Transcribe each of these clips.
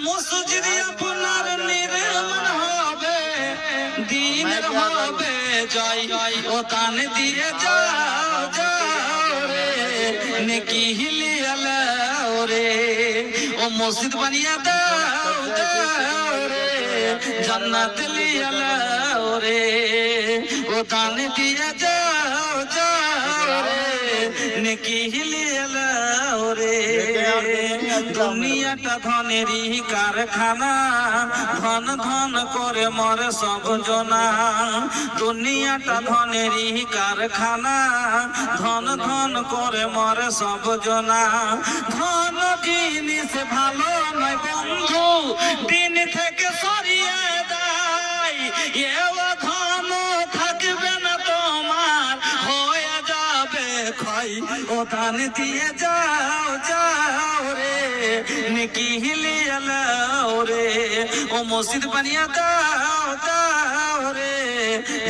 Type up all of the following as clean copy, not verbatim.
মসজিদ আপনার নির্মাণ হবে, দিনের হবে জয়, ও দান দিয়ে যাও যাও রে, নেকি হিলিয়ে লাও রে। ও মসজিদ বানিয়ে দাও দাও রে, জান্নাত লিয়ে লাও রে, ও দান দিয়ে যাও যাও রে, নেকি হিলিয়ে লাও রে। দুনিয়াটা ধনেরই কারখানা, ধন ধন করে মরে সব জনা। দুনিয়াটা ধনেরই কারখানা, ধন ধন করে মরে সব জনা। ধন জিনিস ভালো নয় বন্ধু, দিন থেকে সরিয়ে দেয়। এও ধন থাকবে না তোমার, হয়ে যাবে ক্ষয়, ও দান দিয়ে যাও যাও রে, নেকি হিলিয়ে লাও রে। ও মসজিদ বানিয়ে দাও দাও রে,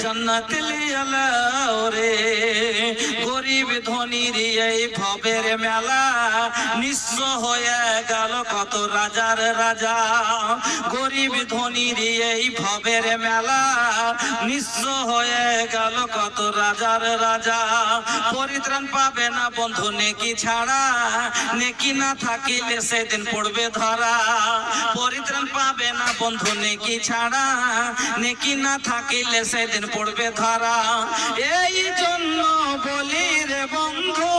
জান্নাত লিয়ে লাও রে। গরিব ধনীর এই ভবের মেলা, নিঃস্ব হয়ে গেল কত রাজার রাজা। গরিব ধনীর এই ভবের মেলা, নিঃস্ব হয়ে গেল কত রাজার রাজা। পরিত্রাণ পাবে না বন্ধু নেকি ছাড়া, নেকি না থাকিলে সেদিন পড়বে ধরা। পরিত্রাণ পাবে না বন্ধু নেকি ছাড়া, নেকি না থাকিলে সেদিন পড়বে ধরা। এই জন্য বলি রে বন্ধু,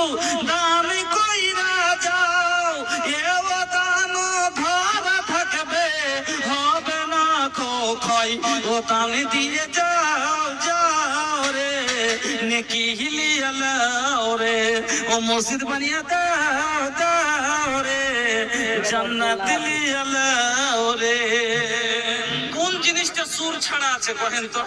দান কইরা যাও, এও দান ধরা থাকবে, হবে না ক্ষয়, ও দান দিয়ে যাও যাও রে, নেকি হিলিয়ে লাও রে। ও মসজিদ বানিয়ে দাও দাও রে, জান্নাত লিয়ে লাও রে। কোন জিনিসটা সুর ছাড়া আছে কহেন তো?